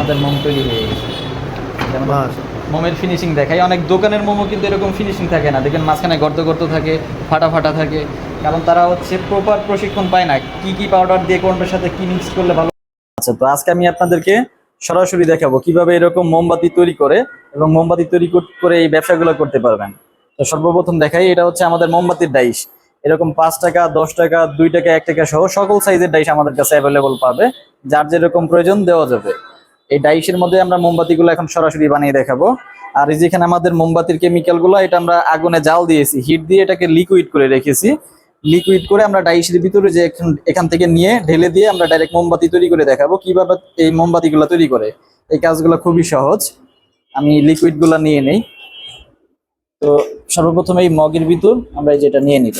আমাদের মোম তৈরি হয়ে গেছে। মোমের ফিনিশিং দেখাই, অনেক দোকানের মোমো কিন্তু এরকম ফিনিশিং থাকে না, দেখবেন মাঝখানে গর্ত গর্ত থাকে, ফাটা ফাটা থাকে, কারণ তারা হচ্ছে প্রপার প্রশিক্ষণ পায় না কি কি পাউডার দিয়ে কোনটার সাথে কি মিক্স করলে ভালো। আচ্ছা, তো আজকে আমি আপনাদেরকে সরাসরি দেখাবো কিভাবে এরকম মোমবাতি তৈরি করে এবং মোমবাতি তৈরি করে এই ব্যবসাগুলো করতে পারবেন। তো সর্বপ্রথম দেখাই, এটা হচ্ছে আমাদের মোমবাতির ডাইশ। এরকম 5 টাকা, 10 টাকা, 2 টাকা, 1 টাকা সহ সকল সাইজের ডাইশ আমাদের কাছে অ্যাভেলেবল পাবে, যার যেরকম প্রয়োজন দেওয়া যাবে। এই ডাইশের মধ্যে আমরা মোমবাতিগুলো এখন সরাসরি বানিয়ে দেখাবো। আর এই যেখানে আমাদের মোমবাতির কেমিক্যালগুলো, এটা আমরা আগুনে জাল দিয়েছি, হিট দিয়ে এটাকে লিকুইড করে রেখেছি। লিকুইড করে আমরা ডাইশের ভিতরে যে এখান থেকে নিয়ে ঢেলে দিয়ে আমরা ডাইরেক্ট মোমবাতি তৈরি করে দেখাবো কিভাবে এই মোমবাতিগুলো তৈরি করে। এই কাজগুলো খুবই সহজ। আমি লিকুইডগুলো নিয়ে নেই। তো সর্বপ্রথম এই মগের ভিতর আমরা এই যেটা নিয়ে নিব।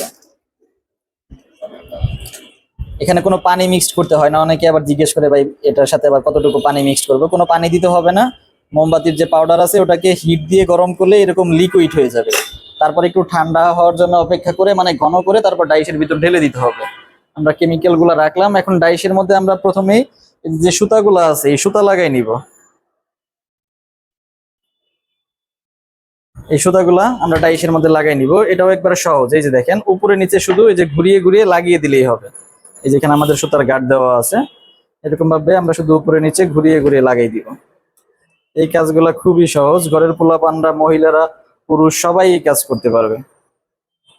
এখানে কোনো পানি মিক্সড করতে হয় না, অনেকে আবার জিজ্ঞেস করে ভাই এটার সাথে আবার কতটুকু পানি মিক্সড করবো। কোনো পানি দিতে হবে না। মোমবাতির যে পাউডার আছে ওটাকে হিট দিয়ে গরম করলে এরকম লিকুইড হয়ে যাবে। তারপর একটু ঠান্ডা হওয়ার জন্য অপেক্ষা করে, মানে ঘন করে, তারপর ডাইশের ভিতর ঢেলে দিতে হবে। আমরা কেমিক্যাল গুলা রাখলাম। এখন ডাইশের মধ্যে আমরা প্রথমেই যে সুতাগুলো আছে এই সুতা লাগাই নিব। এই সুতাগুলা আমরা ডাইশের মধ্যে লাগাই নিব। এটাও একবারে সহজ। এই যে দেখেন, উপরে নিচে শুধু এই যে ঘুরিয়ে ঘুরিয়ে লাগিয়ে দিলেই হবে। এই যেখানে আমাদের সুতার গার্ড দেওয়া আছে, এরকম ভাবে আমরা শুধু উপরে নিচে ঘুরিয়ে ঘুরিয়ে লাগাই দিব। এই কাজগুলা খুবই সহজ, ঘরের পোলাপানরা, মহিলারা, পুরুষ সবাই এই কাজ করতে পারবে।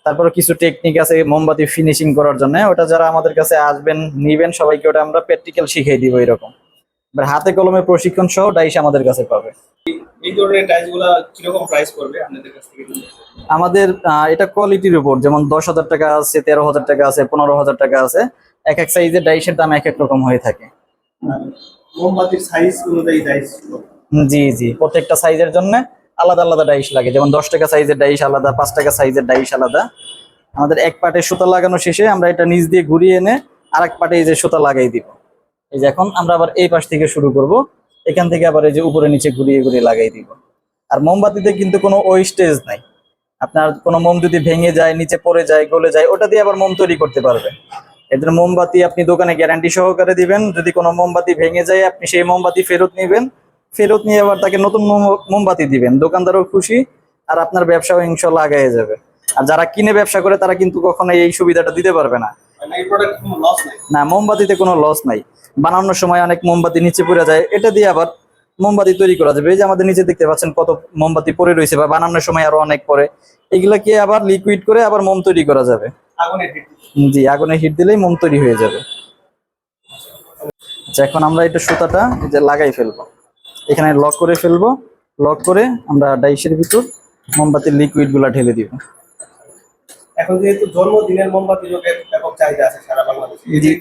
তারপরে কিছু টেকনিক আছে মোমবাতি ফিনিশিং করার জন্য, ওটা যারা আমাদের কাছে আসবেন নিবেন সবাইকে ওটা আমরা প্র্যাকটিক্যাল শিখিয়ে দিব। এরকম এবার হাতে কলমে প্রশিক্ষণ সহ ডাইশ আমাদের কাছে পাবে। এই ধরনের টাইলসগুলো কিরকম প্রাইস পড়বে আপনাদের কাছ থেকে? আমাদের এটা কোয়ালিটির উপর, যেমন 10,000 টাকা আছে, 13,000 টাকা আছে, 15,000 টাকা আছে। এক এক সাইজের ডাইশের দাম এক এক রকম হয়ে থাকে। মোমবাতির সাইজ অনুযায়ী ডাইস? জি জি, প্রত্যেকটা সাইজের জন্য আলাদা আলাদা ডাইশ লাগে। যেমন 10 টাকা সাইজের ডাইশ আলাদা, 5 টাকা সাইজের ডাইশ আলাদা। আমাদের এক পাটে সুতা লাগানো শেষে আমরা এটা নিচ দিয়ে ঘুরিয়ে এনে আরেক পাটে এই যে সুতা লাগাই দিব। এই যে এখন আমরা আবার এই পাশ থেকে শুরু করব, এখান থেকে আবার এই যে উপরে নিচে ঘুরিয়ে ঘুরিয়ে লাগাই দিব। আর মোমবাতিতে কিন্তু কোনো ওয়েস্টেজ নাই। আপনার কোনো মোম যদি ভেঙে যায়, নিচে পড়ে যায়, গলে যায়, ওটা দিয়ে আবার মোম তৈরি করতে পারবে। এদের মোমবাতি আপনি দোকানে গ্যারান্টি সহকারে দিবেন। যদি কোনো মোমবাতি ভেঙে যায় আপনি সেই মোমবাতি ফেরত নেবেন, ফেরত নিয়ে আবার তাকে নতুন মোমবাতি দিবেন। দোকানদারও খুশি আর আপনার ব্যবসাও ইনশাল্লাহ আগায় যাবে। আর যারা কিনে ব্যবসা করে তারা কিন্তু কখনো এই সুবিধাটা দিতে পারবে না। এই প্রোডাক্ট কোনো লস নাই? না, মোমবাতিতে কোনো লস নাই। বানানোর সময় অনেক মোমবাতি নিচে পড়ে যায়, এটা দিয়ে আবার মোমবাতি তৈরি করা যাবে। এই যে আমাদের নিচে দেখতে পাচ্ছেন কত মোমবাতি পড়ে রয়েছে, বা বানানোর সময় আরো অনেক পরে, এগুলাকে আবার লিকুইড করে আবার মোম তৈরি করা যাবে। আগুনে হিট? জি, আগুনে হিট দিলেই মোম তৈরি হয়ে যাবে। আচ্ছা, এখন আমরা এটা সুতাটা এই যে লাগাই ফেলবো, এখানে লক করে ফেলবো। লক করে আমরা ডাইশের ভিতর মোমবাতির লিকুইড গুলা ঢেলে দিব। এখন যেহেতু জন্মদিনের মোমবাতির ব্যাপক চাহিদা আছে সারা বাংলাদেশে, জি,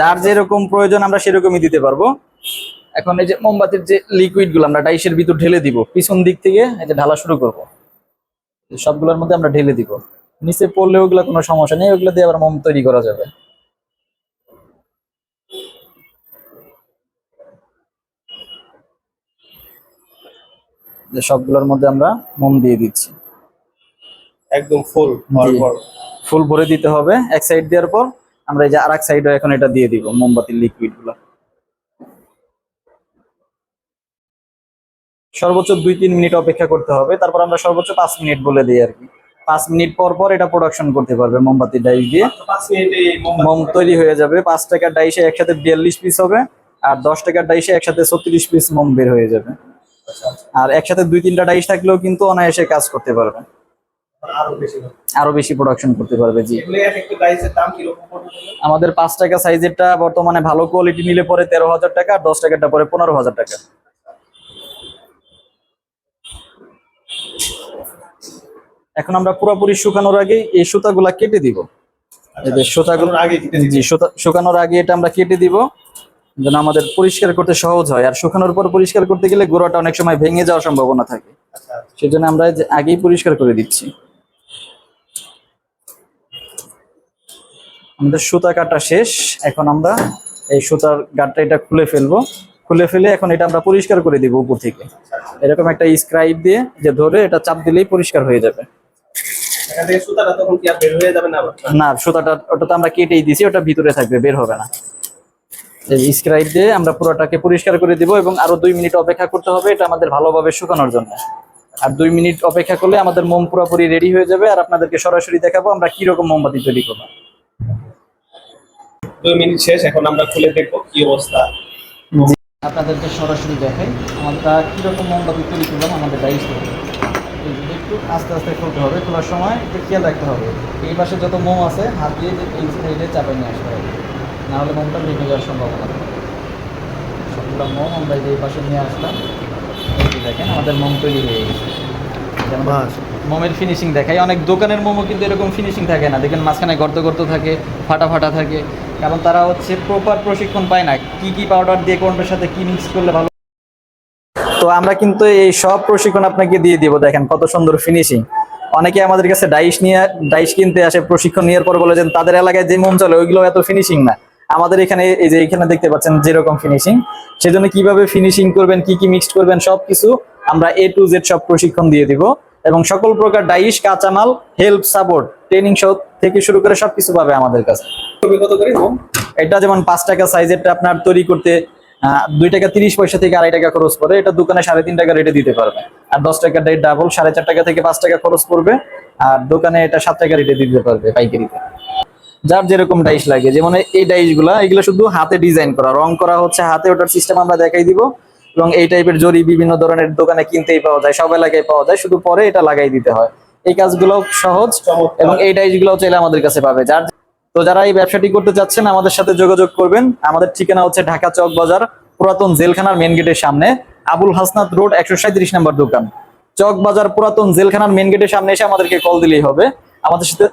যার যেরকম প্রয়োজন আমরা সেরকমই দিতে পারবো। এখন এই যে মোমবাতির যে লিকুইড গুলো আমরা ডাইশের ভিতর ঢেলে দিব, পিছন দিক থেকে এই যে ঢালা শুরু করব। সবগুলোর মধ্যে আমরা ঢেলে দিব। নিচে পড়লে ওগুলা কোনো সমস্যা নেই, ওগুলো দিয়ে আবার মোম তৈরি করা যাবে। যে সবগুলোর মধ্যে আমরা মোম দিয়ে দিচ্ছি। একদম ফুল ফুল ভরে দিতে হবে। এক সাইড দেওয়ার পর আমরা এই যে আরেক সাইডে এখন এটা দিয়ে দিব মোমবাতির লিকুইড গুলো। সর্বোচ্চ 2-3 মিনিট অপেক্ষা করতে হবে। তারপর আমরা সর্বোচ্চ 5 মিনিট বলে দিই আর কি। 5 মিনিট পর পর এটা প্রোডাকশন করতে পারবে মোমবাতির ডাইশ দিয়ে। 5 মিনিটে মোম তৈরি হয়ে যাবে। 5 টাকার ডাইশে একসাথে 42 পিস হবে, আর 10 টাকার ডাইশে একসাথে 36 পিস মোম বের হয়ে যাবে। আর একসাথে 2-3টা ডাইশ থাকলেও কিন্তু অনায়াসে কাজ করতে পারবে, আরো বেশি প্রোডাকশন করতে পারবে। জি, একটা ডাইসের দাম কি রকম পড়বে? আমাদের 5 টাকা সাইজেরটা বর্তমানে ভালো কোয়ালিটি নিলে পরে 13,000 টাকা, আর 10 টাকারটা পরে 15,000 টাকা। এখন আমরা পুরোপুরি শুকানোর আগে এই সুতাগুলা কেটে দিব। এই যে সুতাগুলোর আগে, জি, শুকানোর আগে এটা আমরা কেটে দিব যেন আমাদের পরিষ্কার করতে সহজ হয়। আর শুকানোর পর পরিষ্কার করতে গেলে গোড়াটা অনেক সময় ভেঙে যাওয়ার সম্ভাবনা থাকে, সেজন্য আমরা আগেই পরিষ্কার করে দিচ্ছি। আমাদের সুতা কাটা শেষ। এখন আমরা এই সুতার গাঁটটা এটা খুলে ফেলবো। খুলে ফেলে এখন এটা আমরা পরিষ্কার করে দিব উপর থেকে। এরকম একটা স্ক্রাইব দিয়ে যে ধরে এটা চাপ দিলেই পরিষ্কার হয়ে যাবে। এখান থেকে সুতাটা তখন কি আর বের হয়ে যাবে না? না, সুতাটা ওটা তো আমরা কেটেই দিছি, ওটা ভিতরে থাকবে, বের হবে না। এই স্ক্রাইব দিয়ে আমরা পুরোটাকে পরিষ্কার করে দিব এবং আরো 2 মিনিট অপেক্ষা করতে হবে এটা আমাদের ভালোভাবে শুকানোর জন্য। আর 2 মিনিট অপেক্ষা করলে আমাদের মোম পুরোপুরি রেডি হয়ে যাবে আর আপনাদেরকে সরাসরি দেখাবো আমরা কি রকম মোমবাতি তৈরি করব। 2 মিনিট শেষ, এখন আমরা খুলে দেখবো কি অবস্থা। আপনাদেরকে সরাসরি দেখাই আমরা কি রকম মোমবাতি তৈরি করলাম আমাদের ডাইস থেকে। একটু আস্তে আস্তে খুলতে হবে, খোলার সময় একটু খেয়াল রাখতে হবে এই পাশে যত মোম আছে হাত দিয়ে এই সাইডে চাপে নিয়ে আসতে হবে, নাহলে মোমটা লেগে যাওয়ার সম্ভাবনা থাকে। সবগুলো মোম আমরা এই পাশে নিয়ে আসলাম, এই যে দেখেন আমাদের মোম তৈরি হয়ে গেছে। যেমন মোমের ফিনিশিং দেখাই, অনেক দোকানের মোমো কিন্তু এরকম ফিনিশিং থাকে না, দেখেন মাঝখানে গর্ত গর্ত থাকে, ফাটা ফাটা থাকে, কারণ তারা হচ্ছে প্রপার প্রশিক্ষণ পায় না কি কি পাউডার দিয়ে কোনটার সাথে কি মিক্স করলে ভালো। তো আমরা কিন্তু এই সব প্রশিক্ষণ আপনাকে দিয়ে দিব, দেখেন কত সুন্দর ফিনিশিং। অনেকে আমাদের কাছে ডাইস কিনতে আসে, প্রশিক্ষণ নেওয়ার পর বলে যে তাদের এলাকায় যে মোম চলে ওইগুলো এত ফিনিশিং না, আমাদের এখানে এই যে এখানে দেখতে পাচ্ছেন যেরকম ফিনিশিং, সেজন্য কিভাবে ফিনিশিং করবেন কি কি মিক্সড করবেন সবকিছু আমরা A to Z সব প্রশিক্ষণ দিয়ে দিব এবং সকল প্রকার ডাইস কাঁচামাল হেল্প সাপোর্ট ট্রেনিং থেকে শুরু করে সবকিছু পাবে আমাদের কাছে। তুমি কত করে মোম? এটা যেমন 5 টাকা সাইজেরটা আপনার তৈরি করতে 2 টাকা 30 পয়সা থেকে 2.5 টাকা খরচ পড়ে, এটা দোকানে 3.5 টাকা রেটে দিতে পারবে। আর 10 টাকার রেট ডাবল 4.5 টাকা থেকে 5 টাকা খরচ পড়বে, আর দোকানে এটা 7 টাকা রেটে দিতে পারবে পাইকারিতে। যার যেরকম ডাইস লাগে, যেমন এই ডাইসগুলো এগুলো শুধু হাতে ডিজাইন করা, রং করা হচ্ছে হাতে, ওটার সিস্টেম আমরা দেখাই দিব। এবং এই টাইপের জরি বিভিন্ন ধরনের দোকানে কিনতেই পাওয়া যায়, সব এলাকায় পাওয়া যায়, শুধু পরে এটা লাগাই দিতে হয়। এই কাজগুলো সহজ এবং এই ডাইসগুলো চাইলে আমাদের কাছে পাবে। যারা এই ব্যবসাটি করতে চাচ্ছেন আমাদের সাথে যোগাযোগ করবেন। আমাদের ঠিকানা হচ্ছে ঢাকা চক বাজার, পুরাতন জেলখানার মেন গেটের সামনে, আবুল হাসনাত রোড 137 নম্বর দোকান। চক বাজার পুরাতন জেলখানার মেন গেটের সামনে এসে আমাদেরকে কল দিলেই হবে।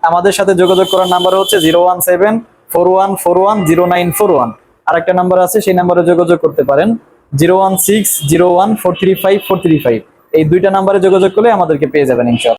আমাদের সাথে যোগাযোগ করার নাম্বার হচ্ছে 01741410941। আর একটা নাম্বার আছে, সেই নাম্বারে যোগাযোগ করতে পারেন 01601435435। এই দুইটা নাম্বারে যোগাযোগ করলে আমাদেরকে পেয়ে যাবেন ইনশাআল্লাহ।